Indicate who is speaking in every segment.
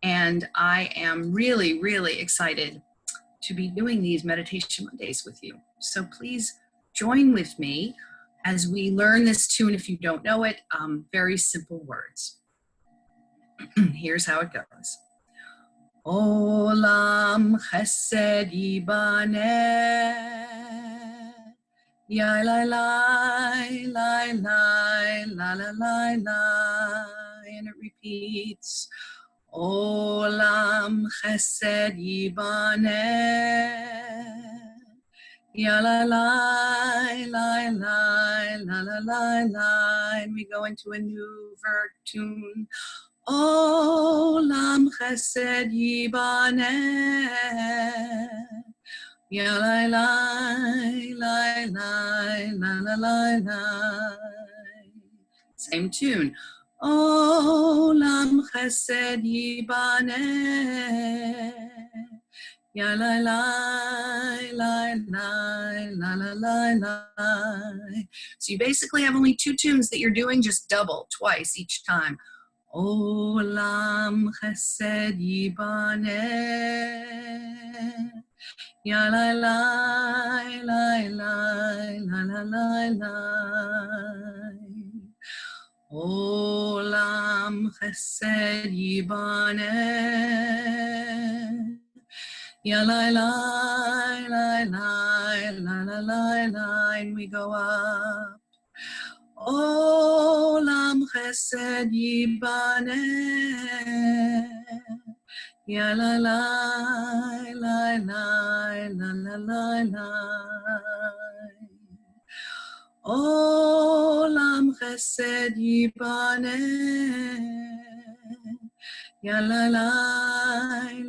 Speaker 1: and I am really, really excited to be doing these Meditation Mondays with you. So please join with me as we learn this tune. If you don't know it, very simple words. Here's how it goes. Olam chesed yibaneh, ya la la la la la la la la, and it repeats. Olam chesed yibaneh, ya la la la la la la la la, and we go into a new vert tune. Olam chesed yibaneh, ya la la la la la la la. Same tune. Olam chesed yibaneh, ya la la la la la la la la. So you basically have only two tunes that you're doing, just double twice each time. Olam chesed yibaneh, ya la la la la la la la. Olam chesed yibaneh, ya la la la la la la la la, and we go up. Olam chesed yibaneh, ya la la la la la la la la. Olam chesed yibaneh, ya la la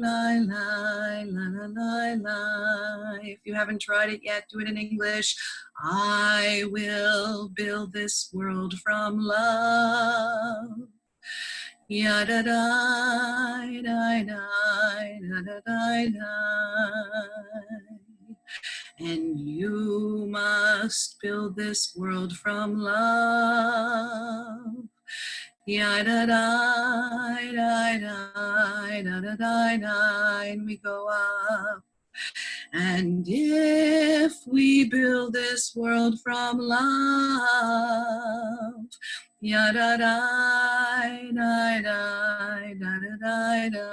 Speaker 1: la la la la la. If you haven't tried it yet, do it in English. I will build this world from love. Ya da da da da da da da da. And you must build this world from love. Ya da da da da da da da da, and we go up. And if we build this world from love, ya da da da da da da da,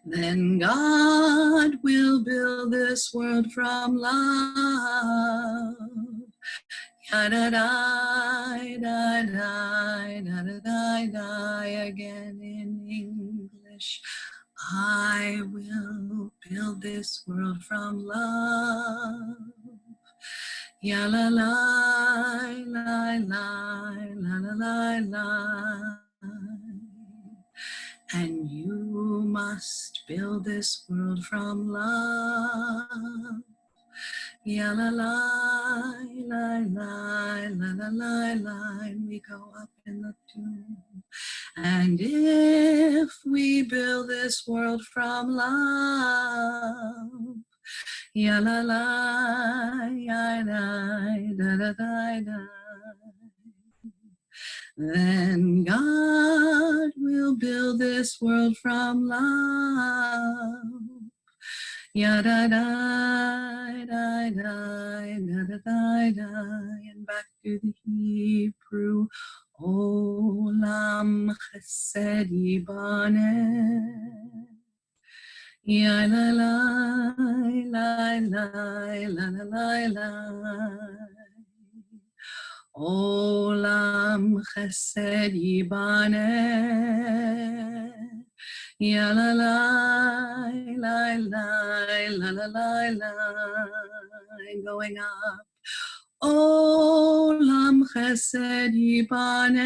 Speaker 1: then God will build this world from love. Ya da da da da da da da, again in English. I will build this world from love. Ya la la la la la la la la. And you must build this world from love. Ya la la la la la la la la, and we go up in the tune. And if we build this world from love, ya la la ya da da da da da, then God will build this world from love. Ya da da da da da da da da, and back to the Hebrew. Olam chesed yibaneh, ya la la la la la la la. Olam chesed yibaneh, ya la la la la la la la la, going up. Olam chesed yibaneh,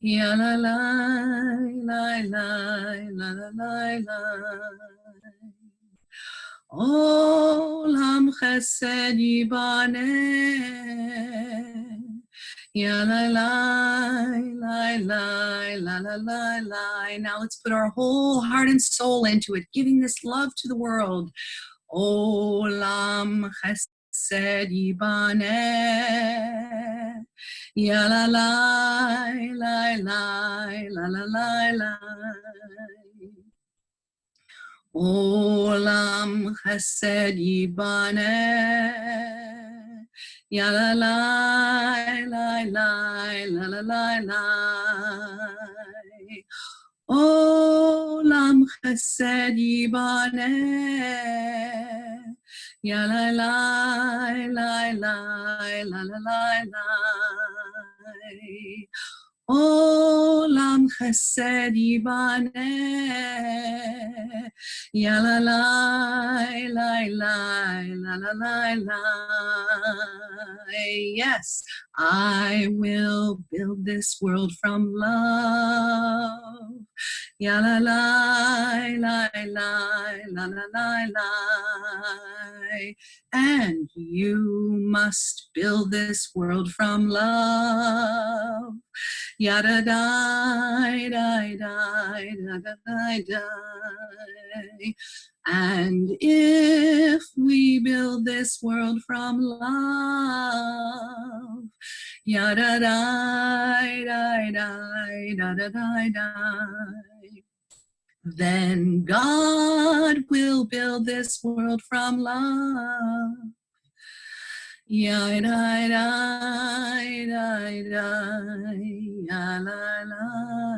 Speaker 1: ya la la la la la la la. Olam chesed yibaneh, ya la la la la la la la la. Now let's put our whole heart and soul into it, giving this love to the world. Olam chesed chesed yibaneh. Ya la la la la la la la la. Olam chesed yibaneh. Ya la la la la la la la la. Olam chesed yibaneh. Ya la la la la la la la la. Olam chesed yibaneh. Ya la la la la la la la la. Yes, I will build this world from love. Ya la la la la la la la la. And you must build this world from love. Yada die die die da die die. And if we build this world from love, yada die die die da da die die, then God will build this world from love. Ya da da da da, ya la la la.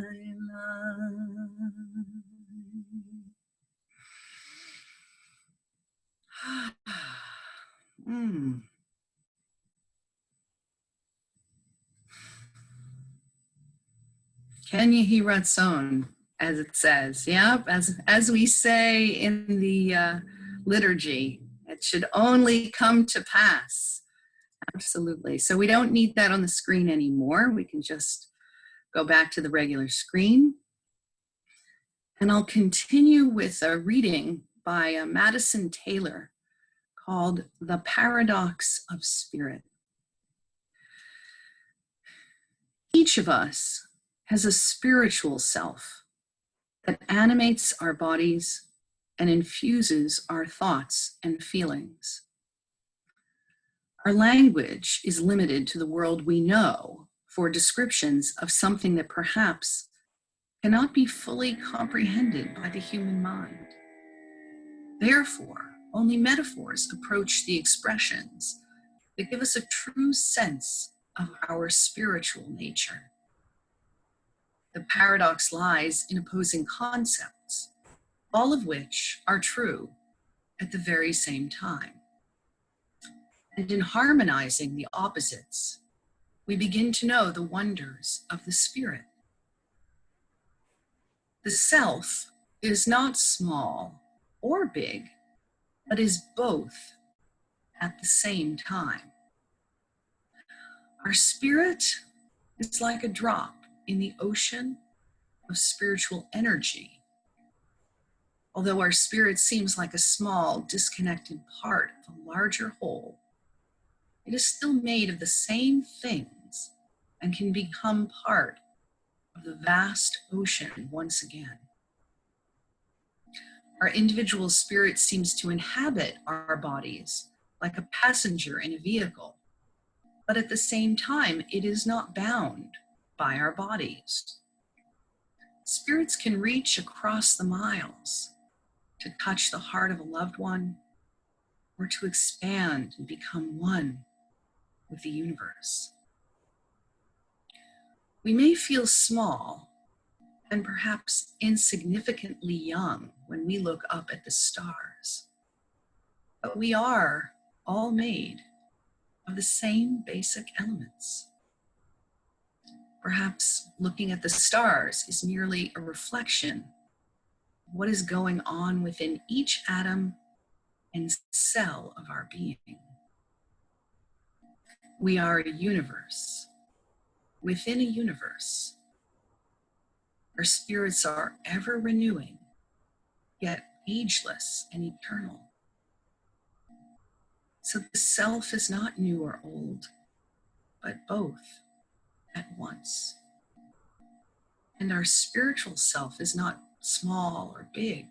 Speaker 1: Ken Yehi Ratzon, as it says, yeah, as we say in the liturgy, it should only come to pass. Absolutely. So we don't need that on the screen anymore. We can just go back to the regular screen. And I'll continue with a reading by Madison Taylor called The Paradox of Spirit. Each of us has a spiritual self that animates our bodies and infuses our thoughts and feelings. Our language is limited to the world we know for descriptions of something that perhaps cannot be fully comprehended by the human mind. Therefore, only metaphors approach the expressions that give us a true sense of our spiritual nature. The paradox lies in opposing concepts, all of which are true at the very same time. And in harmonizing the opposites, we begin to know the wonders of the spirit. The self is not small or big, but is both at the same time. Our spirit is like a drop in the ocean of spiritual energy. Although our spirit seems like a small, disconnected part of a larger whole, it is still made of the same things and can become part of the vast ocean once again. Our individual spirit seems to inhabit our bodies like a passenger in a vehicle, but at the same time, it is not bound by our bodies. Spirits can reach across the miles to touch the heart of a loved one or to expand and become one with the universe. We may feel small and perhaps insignificantly young when we look up at the stars, but we are all made of the same basic elements. Perhaps looking at the stars is merely a reflection of what is going on within each atom and cell of our being. We are a universe within a universe. Our spirits are ever renewing, yet ageless and eternal. So the self is not new or old, but both at once. And our spiritual self is not small or big,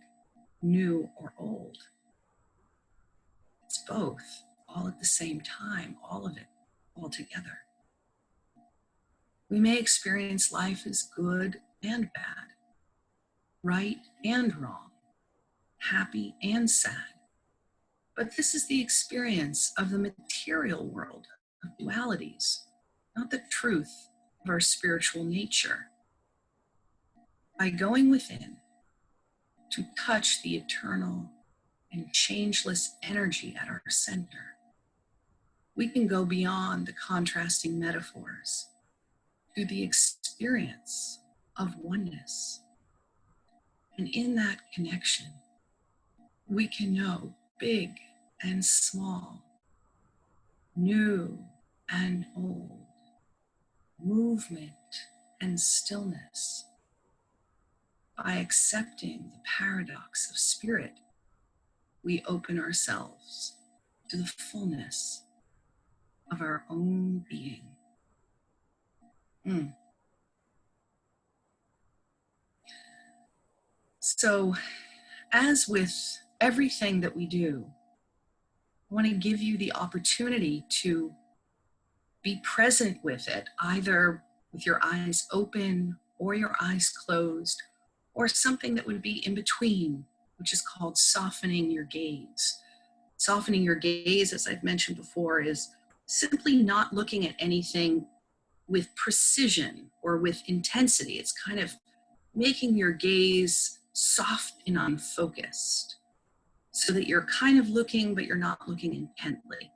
Speaker 1: new or old. It's both, all at the same time, all of it, all together. We may experience life as good and bad, right and wrong, happy and sad. But this is the experience of the material world, of dualities, not the truth of our spiritual nature. By going within to touch the eternal and changeless energy at our center, we can go beyond the contrasting metaphors to the experience of oneness. And in that connection, we can know big and small, new and old, movement and stillness. By accepting the paradox of spirit, we open ourselves to the fullness of our own being. So, as with everything that we do, I want to give you the opportunity to be present with it, either with your eyes open or your eyes closed, or something that would be in between, which is called softening your gaze. Softening your gaze, as I've mentioned before, is simply not looking at anything with precision or with intensity. It's kind of making your gaze soft and unfocused so that you're kind of looking, but you're not looking intently.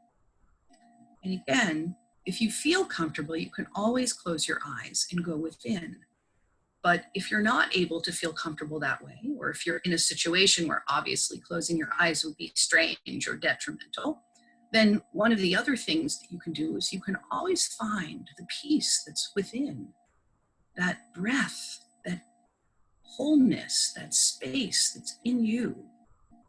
Speaker 1: And again, if you feel comfortable, you can always close your eyes and go within. But if you're not able to feel comfortable that way, or if you're in a situation where obviously closing your eyes would be strange or detrimental, then one of the other things that you can do is you can always find the peace that's within, that breath, that wholeness, that space that's in you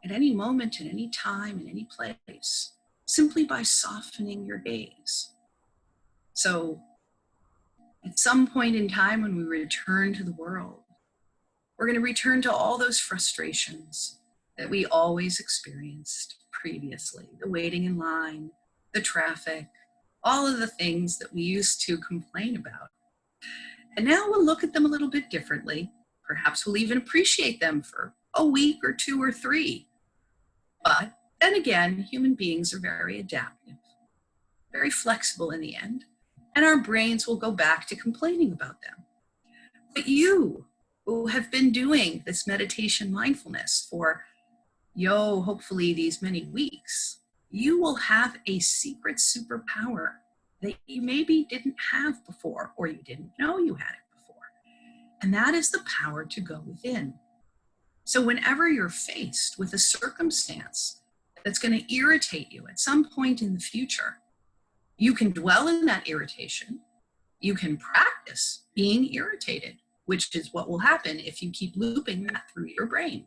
Speaker 1: at any moment, at any time, in any place, simply by softening your gaze. So at some point in time when we return to the world, we're going to return to all those frustrations that we always experienced previously, the waiting in line, the traffic, all of the things that we used to complain about. And now we'll look at them a little bit differently. Perhaps we'll even appreciate them for a week or two or three. But then again, human beings are very adaptive, very flexible in the end, and our brains will go back to complaining about them. But you, who have been doing this meditation mindfulness for, hopefully these many weeks, you will have a secret superpower that you maybe didn't have before, or you didn't know you had it before. And that is the power to go within. So whenever you're faced with a circumstance that's going to irritate you at some point in the future, you can dwell in that irritation. You can practice being irritated, which is what will happen if you keep looping that through your brain.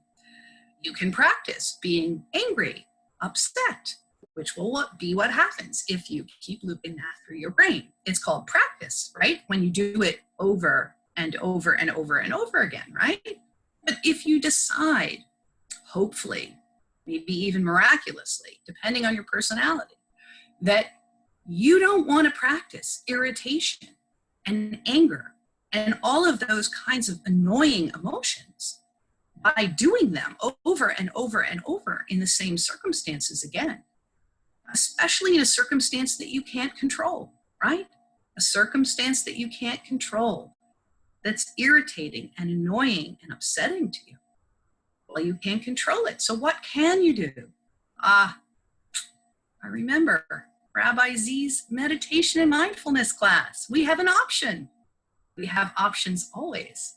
Speaker 1: You can practice being angry, upset, which will be what happens if you keep looping that through your brain. It's called practice, right? When you do it over and over and over and over again, right? But if you decide, hopefully, maybe even miraculously, depending on your personality, that you don't want to practice irritation and anger and all of those kinds of annoying emotions by doing them over and over and over in the same circumstances again, especially in a circumstance that you can't control, right? A circumstance that you can't control, that's irritating and annoying and upsetting to you. Well, you can't control it. So what can you do? I remember Rabbi Z's meditation and mindfulness class. We have an option. We have options always.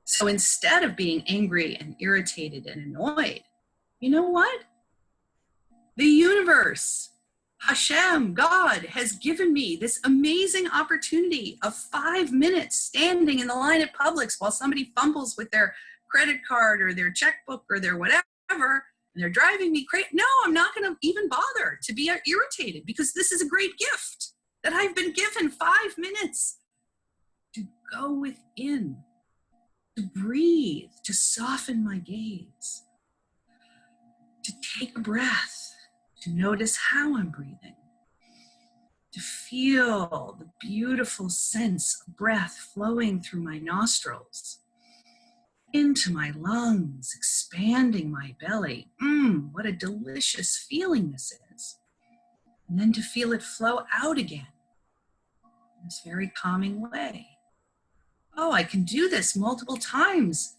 Speaker 1: So instead of being angry and irritated and annoyed, you know what? The universe, Hashem, God, has given me this amazing opportunity of 5 minutes standing in the line at Publix while somebody fumbles with their credit card or their checkbook or their whatever, and they're driving me crazy. No, I'm not going to even bother to be irritated because this is a great gift that I've been given 5 minutes to go within, to breathe, to soften my gaze, to take a breath, to notice how I'm breathing, to feel the beautiful sense of breath flowing through my nostrils, into my lungs, expanding my belly. What a delicious feeling this is. And then to feel it flow out again in this very calming way. Oh, I can do this multiple times.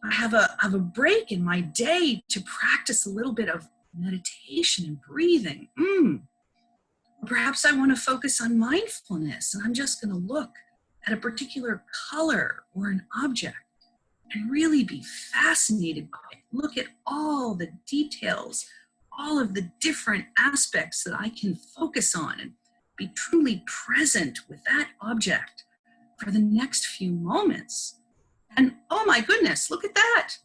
Speaker 1: I have a break in my day to practice a little bit of meditation and breathing. Or perhaps I want to focus on mindfulness, and I'm just going to look at a particular color or an object and really be fascinated by it. Look at all the details, all of the different aspects that I can focus on and be truly present with that object for the next few moments. And oh my goodness, look at that.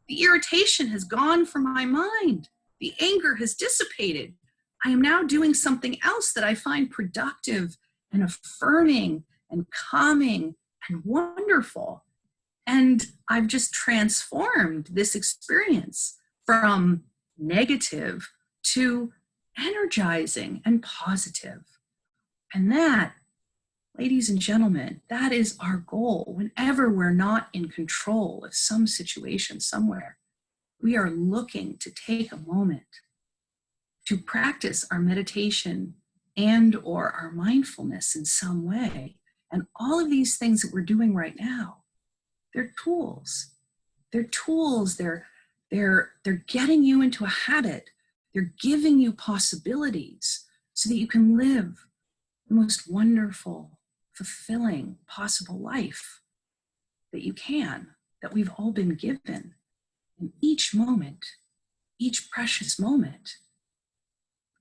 Speaker 1: The irritation has gone from my mind. The anger has dissipated. I am now doing something else that I find productive and affirming and calming and wonderful. And I've just transformed this experience from negative to energizing and positive. And that, ladies and gentlemen, that is our goal. Whenever we're not in control of some situation somewhere, we are looking to take a moment to practice our meditation and or our mindfulness in some way. And all of these things that we're doing right now, they're tools. They're tools. They're getting you into a habit. They're giving you possibilities so that you can live the most wonderful, fulfilling, possible life that you can, that we've all been given. And each moment, each precious moment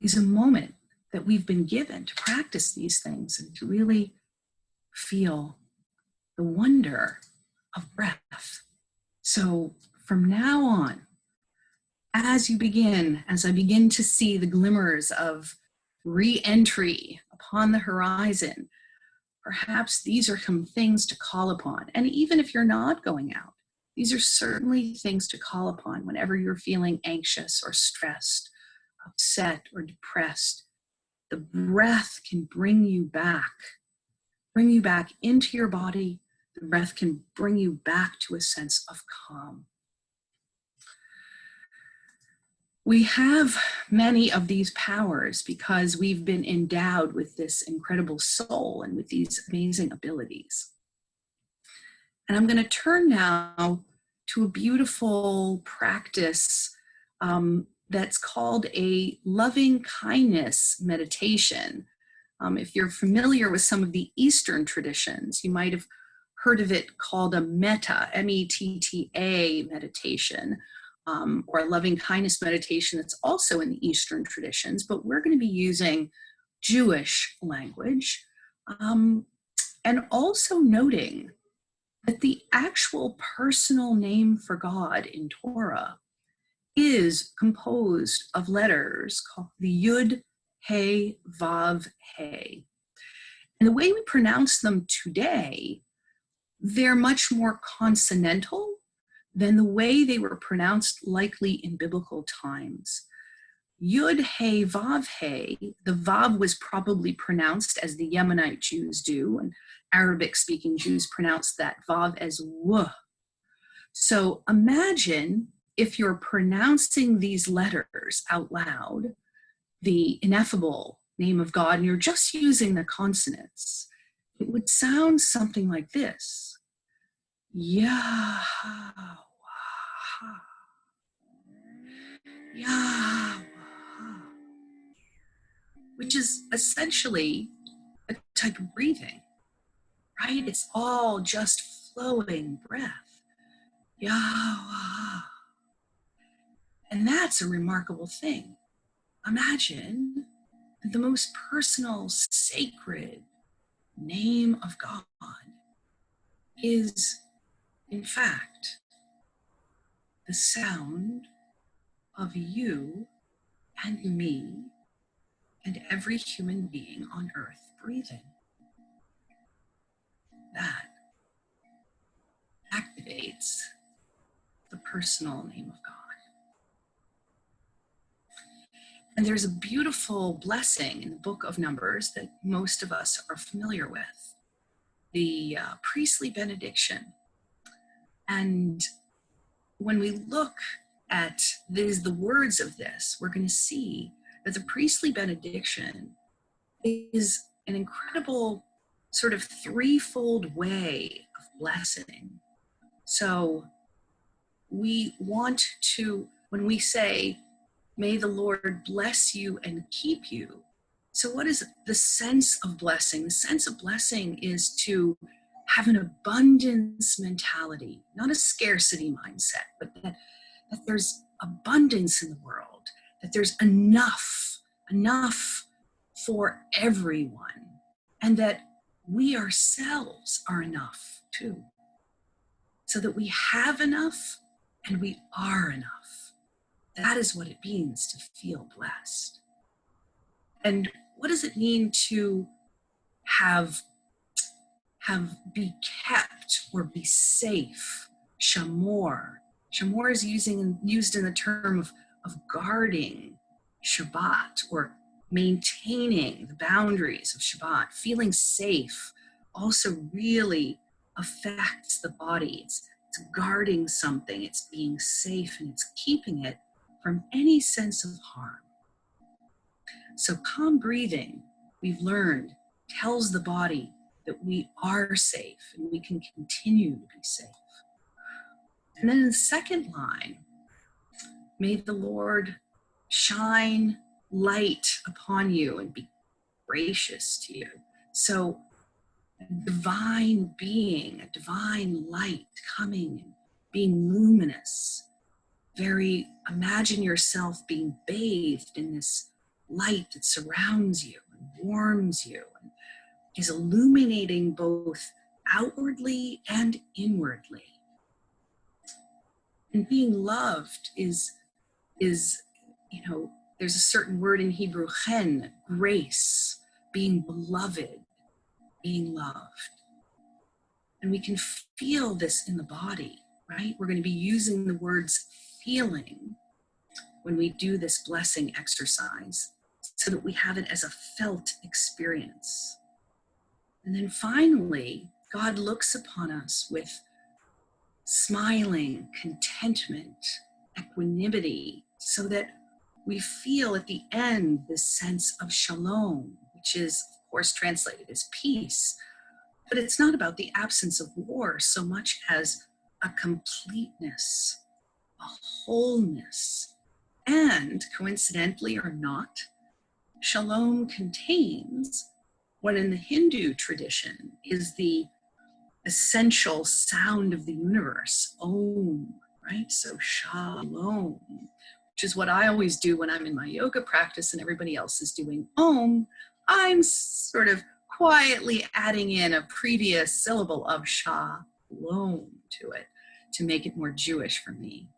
Speaker 1: is a moment that we've been given to practice these things and to really feel the wonder of breath. So from now on, as I begin to see the glimmers of re-entry upon the horizon, perhaps these are some things to call upon. And even if you're not going out, these are certainly things to call upon whenever you're feeling anxious or stressed, upset or depressed. The breath can bring you back into your body. The breath can bring you back to a sense of calm. We have many of these powers because we've been endowed with this incredible soul and with these amazing abilities. And I'm going to turn now to a beautiful practice that's called a loving kindness meditation. If you're familiar with some of the Eastern traditions, you might have heard of it called a metta, M-E-T-T-A meditation, or a loving kindness meditation that's also in the Eastern traditions, but we're going to be using Jewish language, and also noting that the actual personal name for God in Torah is composed of letters called the Yud, He, Vav, He. And the way we pronounce them today, they're much more consonantal than the way they were pronounced likely in biblical times. Yud, He, Vav, He, the Vav was probably pronounced as the Yemenite Jews do, and Arabic-speaking Jews pronounce that Vav as W. So imagine if you're pronouncing these letters out loud, the ineffable name of God, and you're just using the consonants, it would sound something like this. Yahweh, Yahweh, which is essentially a type of breathing, right? It's all just flowing breath. Yahweh. And that's a remarkable thing. Imagine that the most personal, sacred name of God is, in fact, the sound of you and me and every human being on earth breathing. That activates the personal name of God. And there's a beautiful blessing in the book of Numbers that most of us are familiar with, the priestly benediction. And when we look at the words of this, we're going to see that the priestly benediction is an incredible sort of threefold way of blessing. So we want to, when we say, may the Lord bless you and keep you. So what is the sense of blessing? The sense of blessing is to have an abundance mentality, not a scarcity mindset, but that there's abundance in the world, that there's enough for everyone, and that we ourselves are enough too. So that we have enough and we are enough. That is what it means to feel blessed. And what does it mean to be kept or be safe? Shamor. Shamor is used in the term of guarding Shabbat or maintaining the boundaries of Shabbat. Feeling safe also really affects the body. It's guarding something, it's being safe, and it's keeping it from any sense of harm. So calm breathing, we've learned, tells the body that we are safe and we can continue to be safe. And then in the second line, may the Lord shine light upon you and be gracious to you. So a divine being, a divine light coming and being luminous. Imagine yourself being bathed in this light that surrounds you and warms you and is illuminating both outwardly and inwardly. And being loved is there's a certain word in Hebrew, chen, grace, being beloved, being loved. And we can feel this in the body, right? We're going to be using the words feeling when we do this blessing exercise so that we have it as a felt experience. And then finally, God looks upon us with smiling, contentment, equanimity, so that we feel at the end this sense of shalom, which is, of course, translated as peace. But it's not about the absence of war so much as a completeness, a wholeness. And coincidentally or not, shalom contains what in the Hindu tradition is the essential sound of the universe, Om, right? So shalom, which is what I always do when I'm in my yoga practice and everybody else is doing Om. I'm sort of quietly adding in a previous syllable of shalom to it to make it more Jewish for me.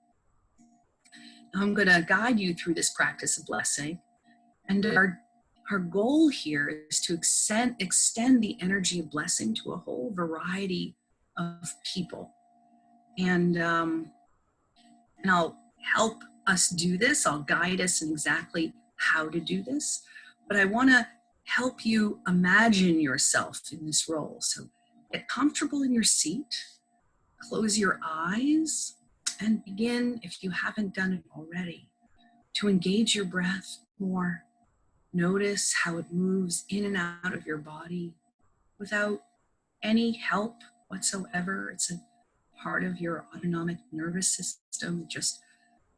Speaker 1: Now I'm going to guide you through this practice of blessing, and our goal here is to extend the energy of blessing to a whole variety of people. And I'll help us do this. I'll guide us in exactly how to do this. But I want to help you imagine yourself in this role. So get comfortable in your seat, close your eyes, and begin, if you haven't done it already, to engage your breath more. Notice how it moves in and out of your body without any help whatsoever. It's a part of your autonomic nervous system. It just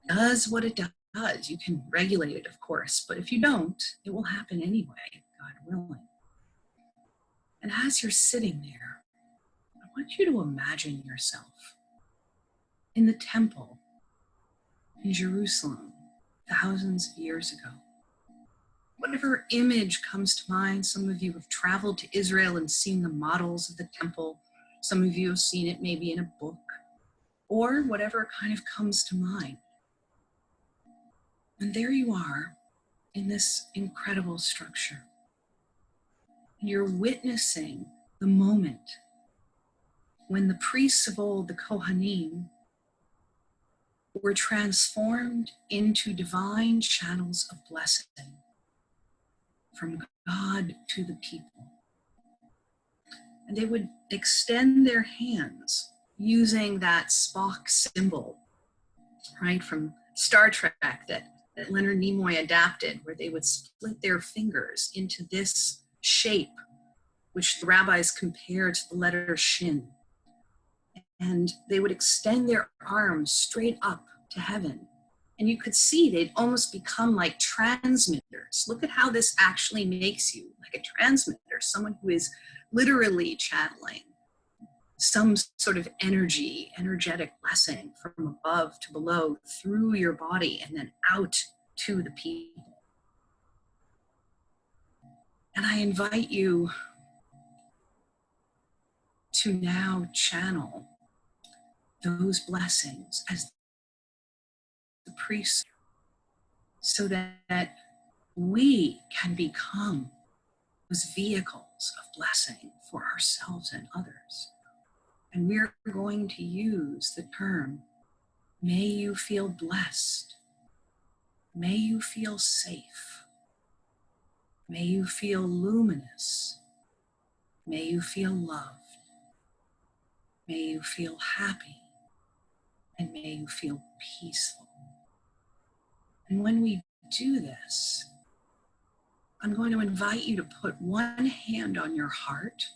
Speaker 1: does what it does. You can regulate it, of course, but if you don't, it will happen anyway, God willing. And as you're sitting there, I want you to imagine yourself in the temple in Jerusalem thousands of years ago. Whatever image comes to mind, some of you have traveled to Israel and seen the models of the temple. Some of you have seen it maybe in a book, or whatever kind of comes to mind. And there you are in this incredible structure. And you're witnessing the moment when the priests of old, the Kohanim, were transformed into divine channels of blessing from God to the people. And they would extend their hands using that Spock symbol, right, from Star Trek that Leonard Nimoy adapted, where they would split their fingers into this shape, which the rabbis compare to the letter Shin. And they would extend their arms straight up to heaven. And you could see they'd almost become like transmitters. Look at how this actually makes you like a transmitter, someone who is literally channeling some sort of energetic blessing from above to below through your body and then out to the people. And I invite you to now channel those blessings as the priest, so that we can become those vehicles of blessing for ourselves and others. And we're going to use the term, may you feel blessed, may you feel safe, may you feel luminous, may you feel loved, may you feel happy, and may you feel peaceful. And when we do this, I'm going to invite you to put one hand on your heart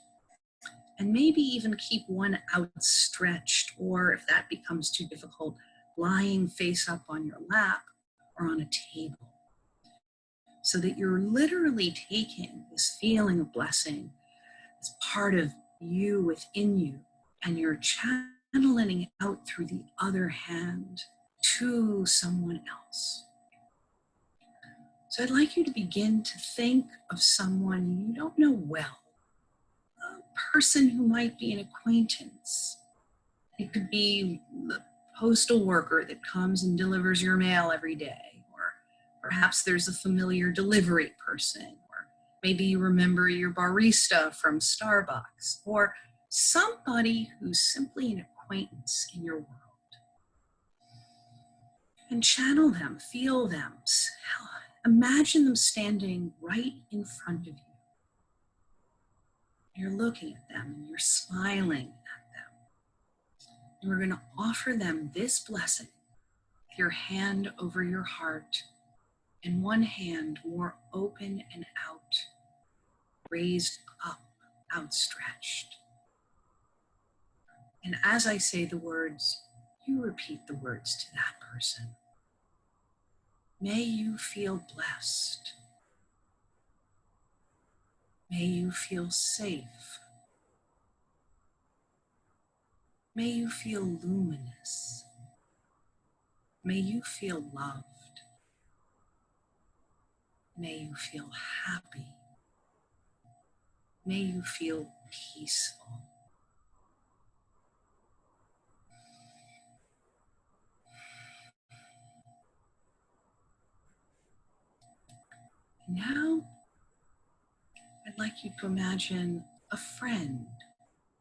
Speaker 1: and maybe even keep one outstretched, or if that becomes too difficult, lying face up on your lap or on a table, so that you're literally taking this feeling of blessing as part of you within you, and you're channeling it out through the other hand to someone else. So I'd like you to begin to think of someone you don't know well, a person who might be an acquaintance. It could be the postal worker that comes and delivers your mail every day, or perhaps there's a familiar delivery person, or maybe you remember your barista from Starbucks, or somebody who's simply an acquaintance in your world. And channel them, feel them, imagine them standing right in front of you. You're looking at them and you're smiling at them. And we're going to offer them this blessing with your hand over your heart and one hand more open and out, raised up, outstretched. And as I say the words, you repeat the words to that person. May you feel blessed. May you feel safe. May you feel luminous. May you feel loved. May you feel happy. May you feel peaceful. Now, I'd like you to imagine a friend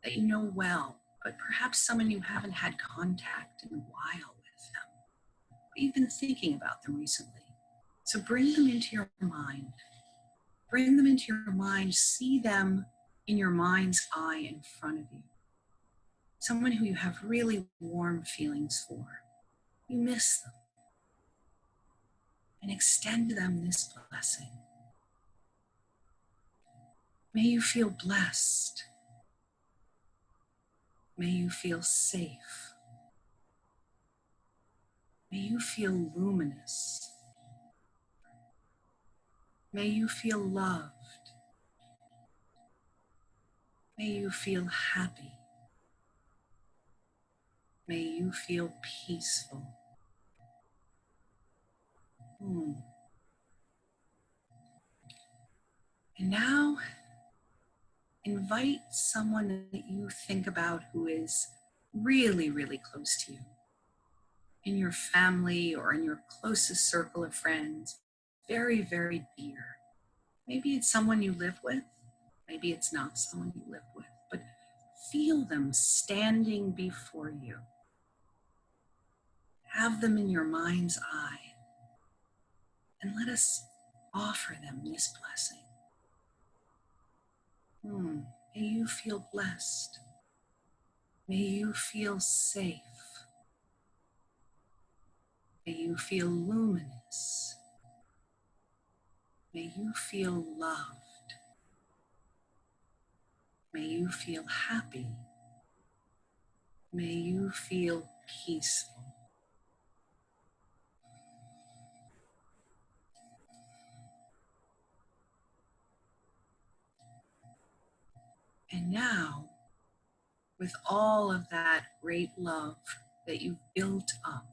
Speaker 1: that you know well, but perhaps someone you haven't had contact in a while with them. You've been thinking about them recently. So bring them into your mind. Bring them into your mind. See them in your mind's eye in front of you. Someone who you have really warm feelings for. You miss them. And extend to them this blessing. May you feel blessed. May you feel safe. May you feel luminous. May you feel loved. May you feel happy. May you feel peaceful. And now, invite someone that you think about who is really, really close to you, in your family or in your closest circle of friends, very, very dear. Maybe it's someone you live with, maybe it's not someone you live with, but feel them standing before you. have them in your mind's eye, and let us offer them this blessing. May you feel blessed. May you feel safe. May you feel luminous. May you feel loved. May you feel happy. May you feel peaceful. And now, with all of that great love that you've built up,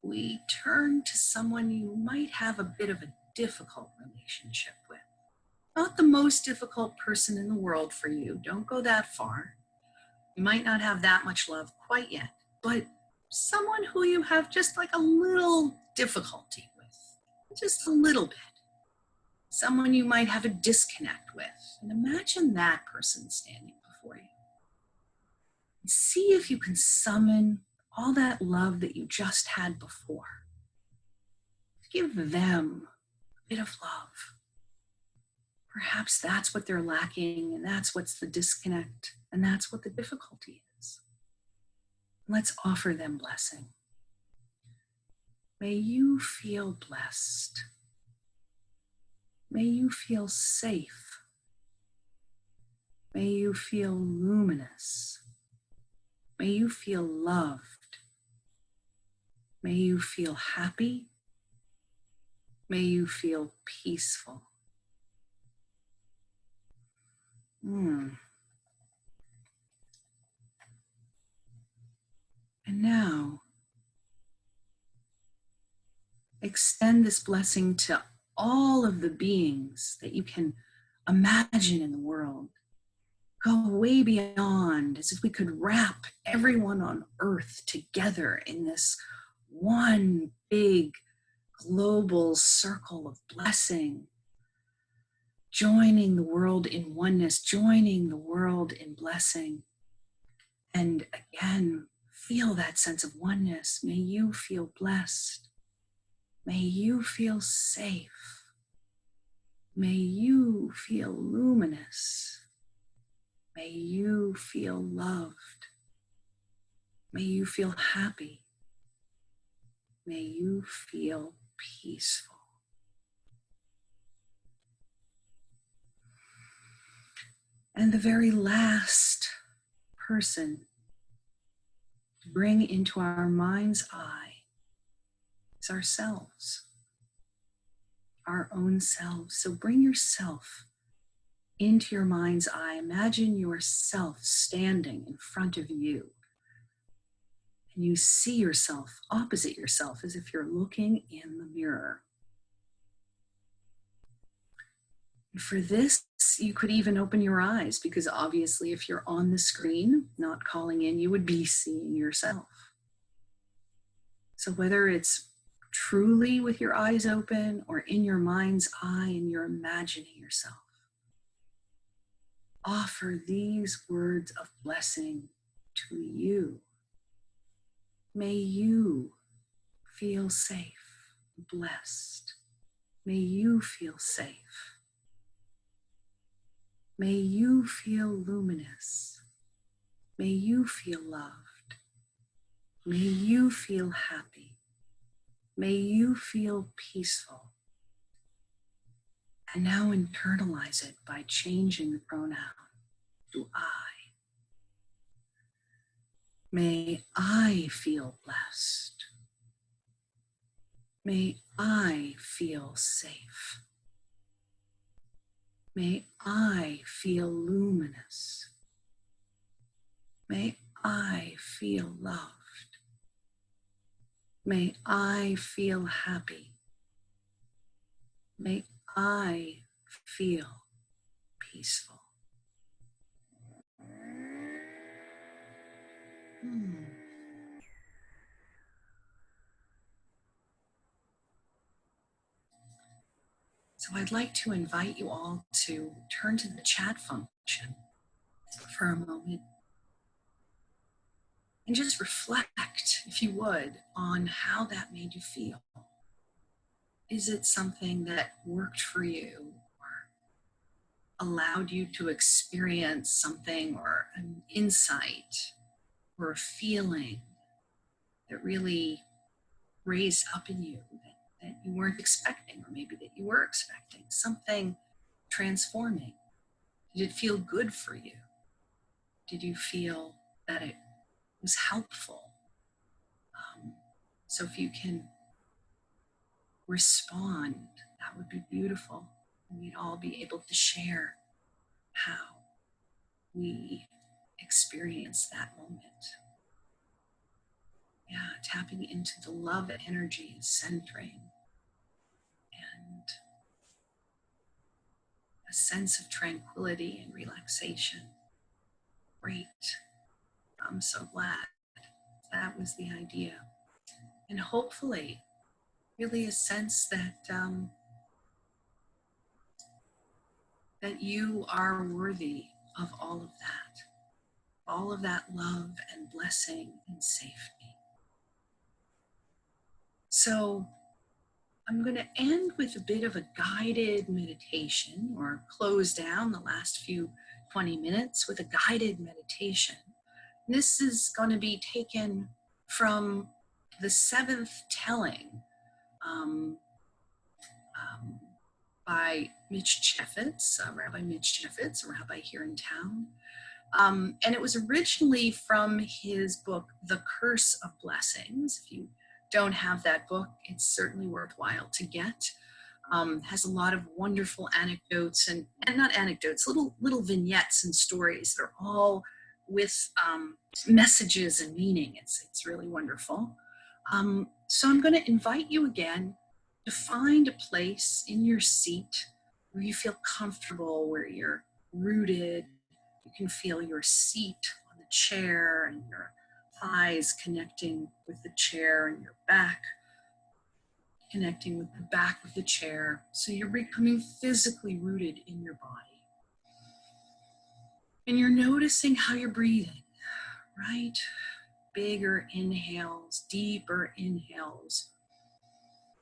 Speaker 1: we turn to someone you might have a bit of a difficult relationship with. Not the most difficult person in the world for you. Don't go that far. You might not have that much love quite yet, but someone who you have just like a little difficulty with, just a little bit. Someone you might have a disconnect with. And imagine that person standing before you. And see if you can summon all that love that you just had before. Give them a bit of love. Perhaps that's what they're lacking, and that's what's the disconnect, and that's what the difficulty is. Let's offer them blessing. May you feel blessed. May you feel safe. May you feel luminous. May you feel loved. May you feel happy. May you feel peaceful. And now, extend this blessing to all of the beings that you can imagine in the world. Go way beyond, as if we could wrap everyone on earth together in this one big global circle of blessing, joining the world in oneness, joining the world in blessing. And again, feel that sense of oneness. May you feel blessed. May you feel safe. May you feel luminous. May you feel loved. May you feel happy. May you feel peaceful. And the very last person to bring into our mind's eye is ourselves, our own selves. So bring yourself into your mind's eye. Imagine yourself standing in front of you. And you see yourself opposite yourself as if you're looking in the mirror. And for this, you could even open your eyes, because obviously if you're on the screen, not calling in, you would be seeing yourself. So whether it's truly with your eyes open or in your mind's eye and you're imagining yourself, offer these words of blessing to you. May you feel safe, blessed. May you feel safe. May you feel luminous. May you feel loved. May you feel happy. May you feel peaceful. And now internalize it by changing the pronoun to I. May I feel blessed. May I feel safe. May I feel luminous. May I feel loved. May I feel happy. May I feel peaceful. So I'd like to invite you all to turn to the chat function for a moment And just reflect, if you would, on how that made you feel. Is it something that worked for you or allowed you to experience something or an insight or a feeling that really raised up in you that you weren't expecting, or maybe that you were expecting, something transforming? Did it feel good for you? Did you feel that it was helpful? So if you can respond, that would be beautiful. And we'd all be able to share how we experience that moment. Yeah, tapping into the love energy, centering, and a sense of tranquility and relaxation. Great. I'm so glad that was the idea. And hopefully, really a sense that that you are worthy of all of that love and blessing and safety. So I'm going to end with a bit of a guided meditation, or close down the last few 20 minutes with a guided meditation. This is going to be taken from the seventh telling by Mitch Chaffetz, Rabbi Mitch Chaffetz, a rabbi here in town. And it was originally from his book, The Curse of Blessings. If you don't have that book, it's certainly worthwhile to get. Has a lot of wonderful anecdotes and not anecdotes, little vignettes and stories that are all with messages and meaning. It's really wonderful. So I'm going to invite you again to find a place in your seat where you feel comfortable, where you're rooted. You can feel your seat on the chair and your thighs connecting with the chair and your back connecting with the back of the chair. So you're becoming physically rooted in your body. And you're noticing how you're breathing, right? Bigger inhales, deeper inhales,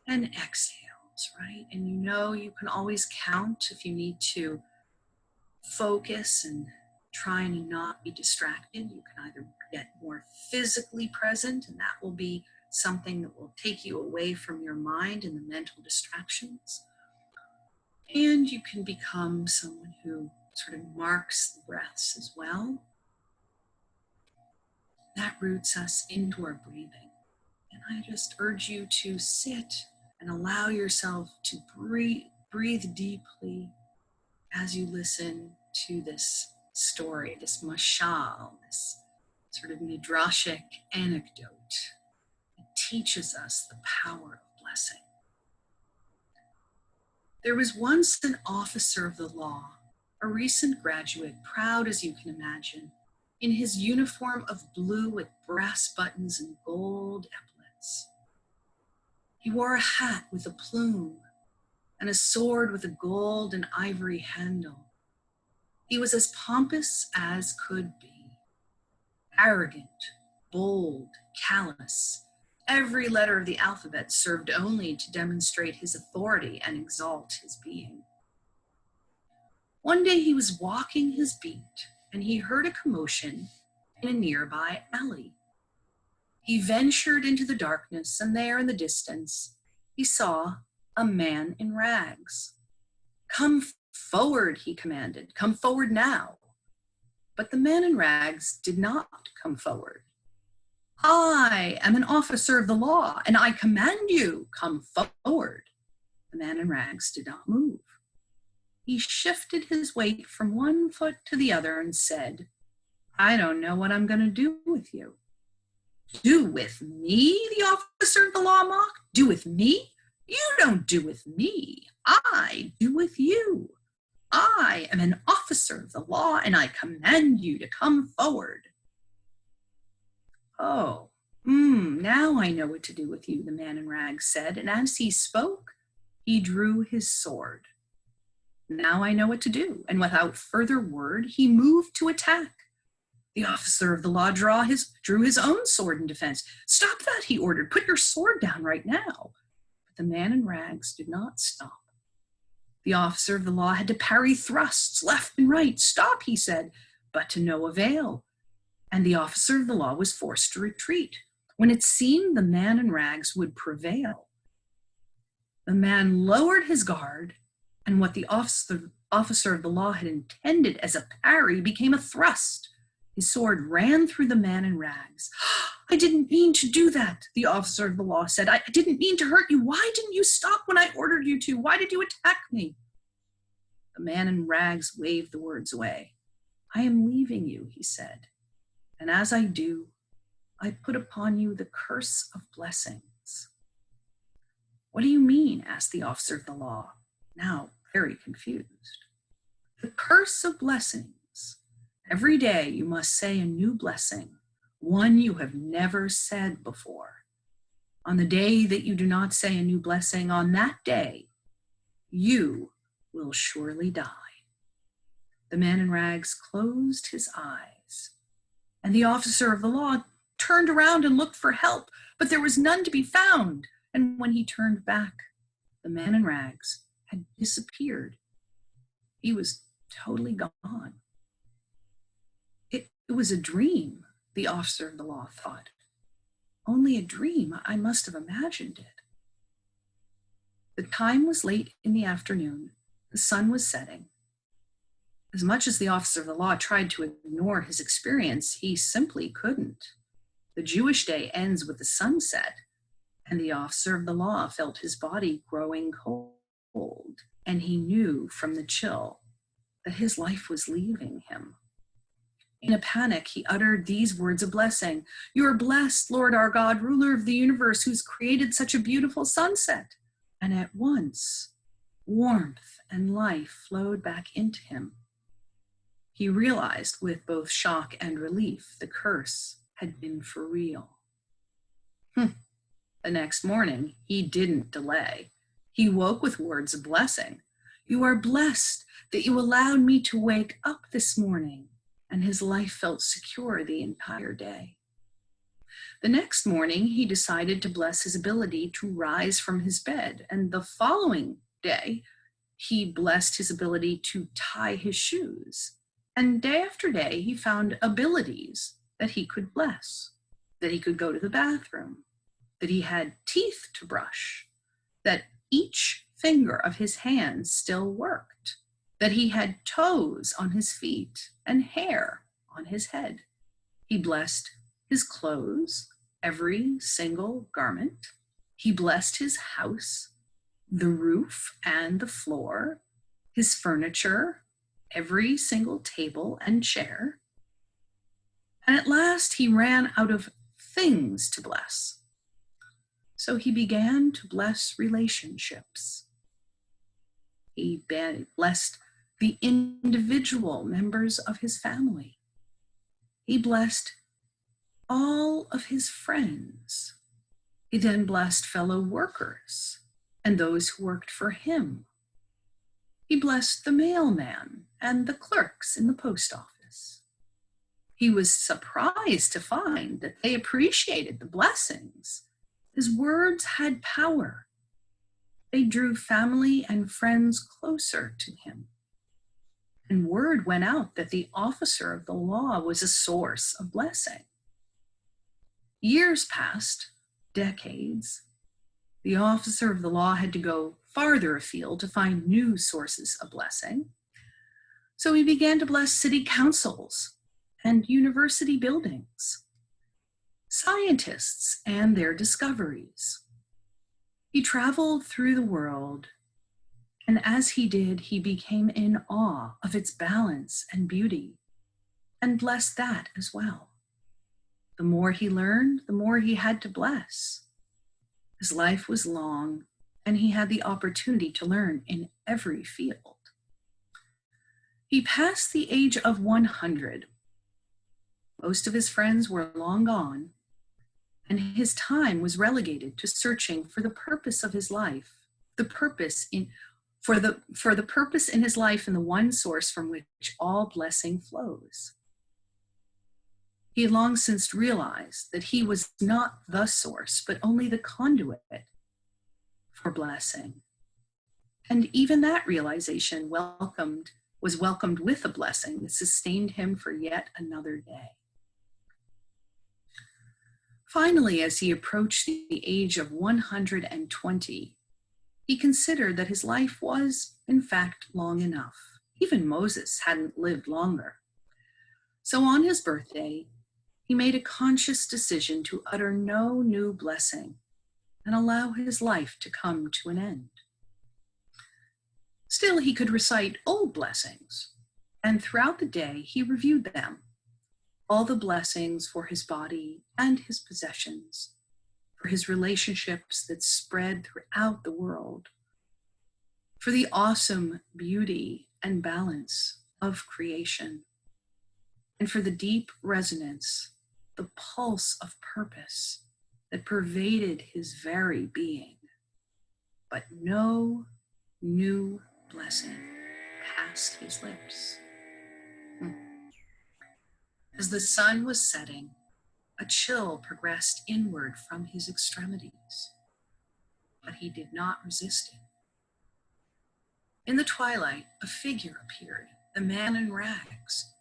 Speaker 1: and exhales, right? And you know you can always count if you need to focus and trying to not be distracted. You can either get more physically present, and that will be something that will take you away from your mind and the mental distractions. And you can become someone who sort of marks the breaths as well. That roots us into our breathing. And I just urge you to sit and allow yourself to breathe deeply as you listen to this story, this mashal, this sort of midrashic anecdote that teaches us the power of blessing. There was once an officer of the law, a recent graduate, proud as you can imagine, in his uniform of blue with brass buttons and gold epaulets. He wore a hat with a plume and a sword with a gold and ivory handle. He was as pompous as could be, arrogant, bold, callous. Every letter of the alphabet served only to demonstrate his authority and exalt his being. One day he was walking his beat and he heard a commotion in a nearby alley. He ventured into the darkness, and there in the distance, he saw a man in rags. "Come forward," he commanded. "Come forward now." But the man in rags did not come forward. "I am an officer of the law, and I command you, come forward." The man in rags did not move. He shifted his weight from one foot to the other and said, "I don't know what I'm going to do with you." "Do with me?" the officer of the law mocked. "Do with me? You don't do with me. I do with you. I am an officer of the law, and I command you to come forward." "Oh, now I know what to do with you," the man in rags said, and as he spoke, he drew his sword. "Now I know what to do," and without further word, he moved to attack. The officer of the law drew his own sword in defense. "Stop that," he ordered. "Put your sword down right now." But the man in rags did not stop. The officer of the law had to parry thrusts left and right. "Stop," he said, but to no avail. And the officer of the law was forced to retreat. When it seemed the man in rags would prevail, the man lowered his guard, and what the officer of the law had intended as a parry became a thrust. His sword ran through the man in rags. "I didn't mean to do that," the officer of the law said. "I didn't mean to hurt you. Why didn't you stop when I ordered you to? Why did you attack me?" The man in rags waved the words away. "I am leaving you," he said. "And as I do, I put upon you the curse of blessings." "What do you mean?" asked the officer of the law, now very confused. "The curse of blessings. Every day you must say a new blessing, one you have never said before. On the day that you do not say a new blessing, on that day, you will surely die." The man in rags closed his eyes, and the officer of the law turned around and looked for help, but there was none to be found. And when he turned back, the man in rags had disappeared. He was totally gone. It was a dream, the officer of the law thought. Only a dream. I must have imagined it. The time was late in the afternoon. The sun was setting. As much as the officer of the law tried to ignore his experience, he simply couldn't. The Jewish day ends with the sunset, and the officer of the law felt his body growing cold, and he knew from the chill that his life was leaving him. In a panic, he uttered these words of blessing: "You are blessed, Lord our God, ruler of the universe, who's created such a beautiful sunset." And at once, warmth and life flowed back into him. He realized with both shock and relief the curse had been for real. The next morning, he didn't delay. He woke with words of blessing. "You are blessed that you allowed me to wake up this morning." And his life felt secure the entire day. The next morning, he decided to bless his ability to rise from his bed. And the following day, he blessed his ability to tie his shoes. And day after day, he found abilities that he could bless, that he could go to the bathroom, that he had teeth to brush, that each finger of his hand still worked, that he had toes on his feet and hair on his head. He blessed his clothes, every single garment. He blessed his house, the roof and the floor, his furniture, every single table and chair. And at last he ran out of things to bless. So he began to bless relationships. He blessed the individual members of his family. He blessed all of his friends. He then blessed fellow workers and those who worked for him. He blessed the mailman and the clerks in the post office. He was surprised to find that they appreciated the blessings. His words had power. They drew family and friends closer to him. And word went out that the officer of the law was a source of blessing. Years passed, decades. The officer of the law had to go farther afield to find new sources of blessing. So he began to bless city councils and university buildings, scientists and their discoveries. He traveled through the world, and as he did, he became in awe of its balance and beauty, and blessed that as well. The more he learned, the more he had to bless. His life was long, and he had the opportunity to learn in every field. He passed the age of 100. Most of his friends were long gone, and his time was relegated to searching for the purpose of his life, for the purpose in his life and the one source from which all blessing flows. He had long since realized that he was not the source, but only the conduit for blessing. And even that realization was welcomed with a blessing that sustained him for yet another day. Finally, as he approached the age of 120, he considered that his life was, in fact, long enough. Even Moses hadn't lived longer. So on his birthday, he made a conscious decision to utter no new blessing and allow his life to come to an end. Still, he could recite old blessings, and throughout the day, he reviewed them, all the blessings for his body and his possessions, for his relationships that spread throughout the world, for the awesome beauty and balance of creation, and for the deep resonance, the pulse of purpose that pervaded his very being. But no new blessing passed his lips. As the sun was setting, a chill progressed inward from his extremities, but he did not resist it. In the twilight, a figure appeared, the man in rags.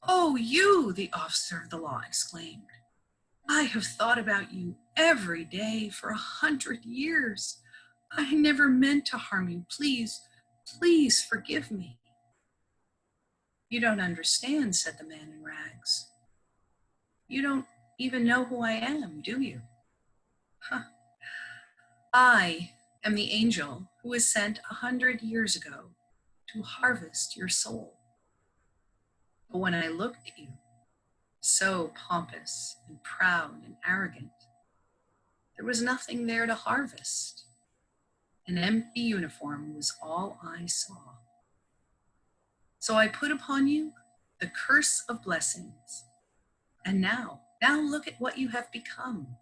Speaker 1: "Oh, you," the officer of the law exclaimed. "I have thought about you every day for 100 years. I never meant to harm you. Please, please forgive me." "You don't understand," said the man in rags. "You don't even know who I am, do you?" "I am the angel who was sent 100 years ago to harvest your soul. But when I looked at you, so pompous and proud and arrogant, there was nothing there to harvest. An empty uniform was all I saw. So I put upon you the curse of blessings. And now look at what you have become."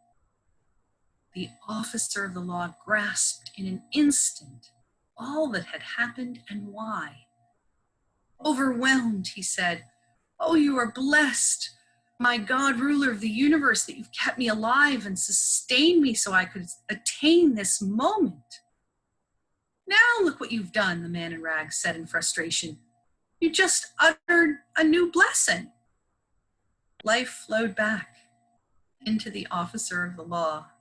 Speaker 1: The officer of the law grasped in an instant all that had happened and why. Overwhelmed, he said, "Oh, you are blessed, my God, ruler of the universe, that you've kept me alive and sustained me so I could attain this moment." "Now look what you've done," the man in rags said in frustration. "You just uttered a new blessing." Life flowed back into the officer of the law,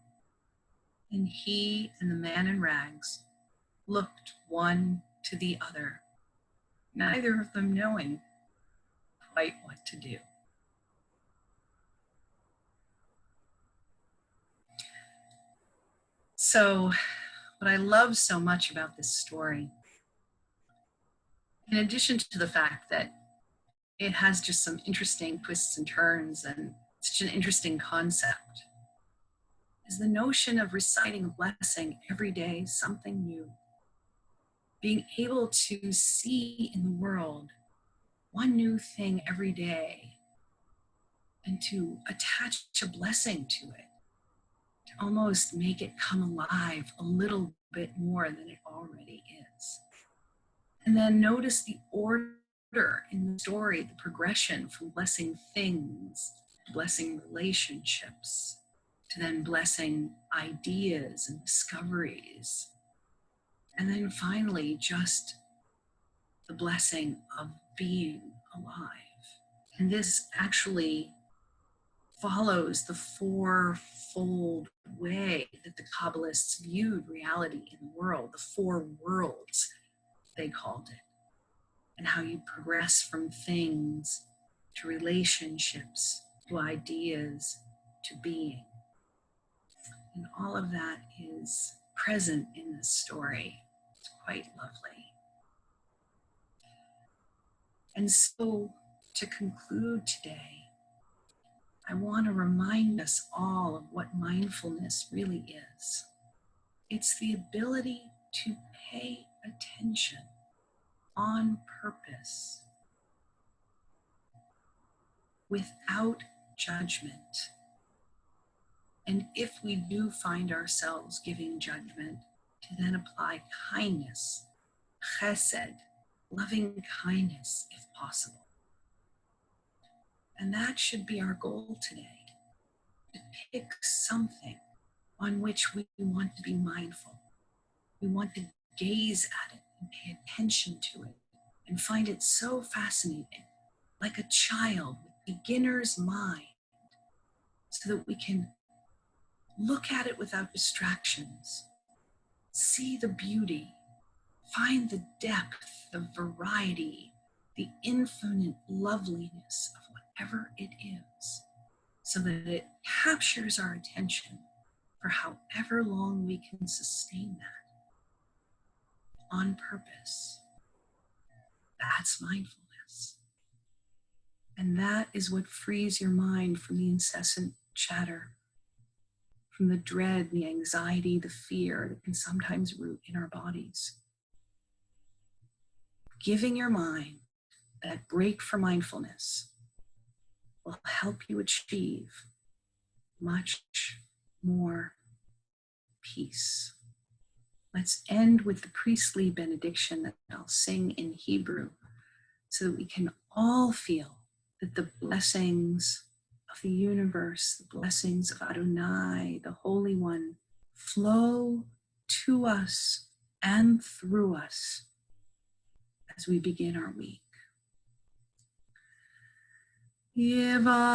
Speaker 1: and he and the man in rags looked one to the other, neither of them knowing quite what to do. So, what I love so much about this story, in addition to the fact that it has just some interesting twists and turns and such an interesting concept, is the notion of reciting a blessing every day, something new. Being able to see in the world one new thing every day and to attach a blessing to it, to almost make it come alive a little bit more than it already is. And then notice the order in the story, the progression from blessing things, to blessing relationships, to then blessing ideas and discoveries. And then finally, just the blessing of being alive. And this actually follows the fourfold way that the Kabbalists viewed reality in the world, the four worlds, they called it, and how you progress from things to relationships, to ideas, to being. And all of that is present in this story. It's quite lovely. And so, to conclude today, I want to remind us all of what mindfulness really is. It's the ability to pay attention on purpose, without judgment. And if we do find ourselves giving judgment, to then apply kindness, chesed, loving kindness if possible. And that should be our goal today, to pick something on which we want to be mindful. We want to gaze at it and pay attention to it and find it so fascinating, like a child with beginner's mind, so that we can look at it without distractions, see the beauty, find the depth, the variety, the infinite loveliness of whatever it is, so that it captures our attention for however long we can sustain that on purpose. That's mindfulness. And that is what frees your mind from the incessant chatter, from the dread, the anxiety, the fear that can sometimes root in our bodies. Giving your mind that break for mindfulness will help you achieve much more peace. Let's end with the priestly benediction that I'll sing in Hebrew, so that we can all feel that the blessings of the universe, the blessings of Adonai, the Holy One, flow to us and through us as we begin our week. Yevarechecha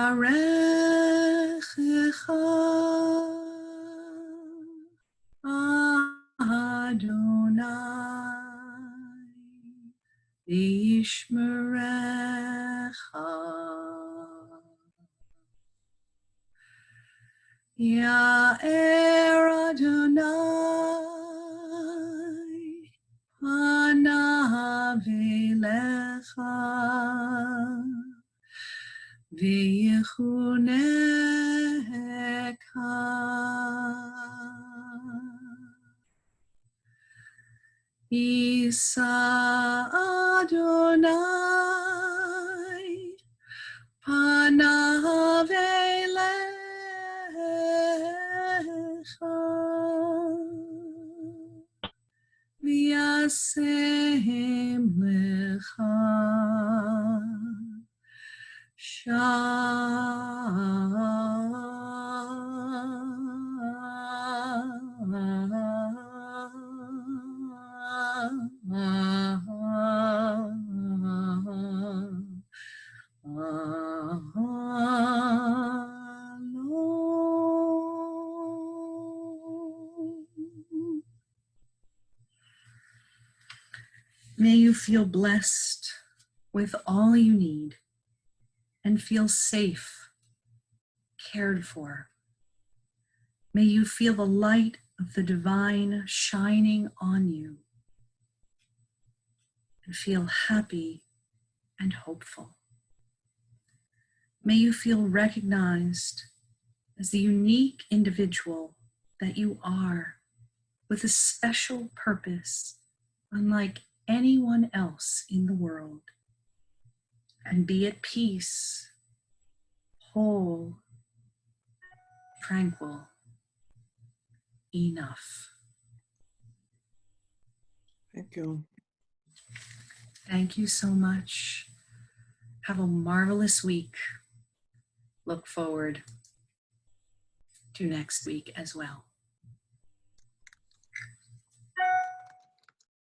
Speaker 1: Adonai v'yishmerecha. Ya'er Adonai panav elecha v'yichuneka. Yisa Adonai panav elecha v'yasem lecha May you feel blessed with all you need and feel safe, cared for. May you feel the light of the divine shining on you and feel happy and hopeful. May you feel recognized as the unique individual that you are, with a special purpose unlike anyone else in the world. And be at peace, whole, tranquil, enough.
Speaker 2: Thank you.
Speaker 1: Thank you so much. Have a marvelous week. Look forward to next week as well.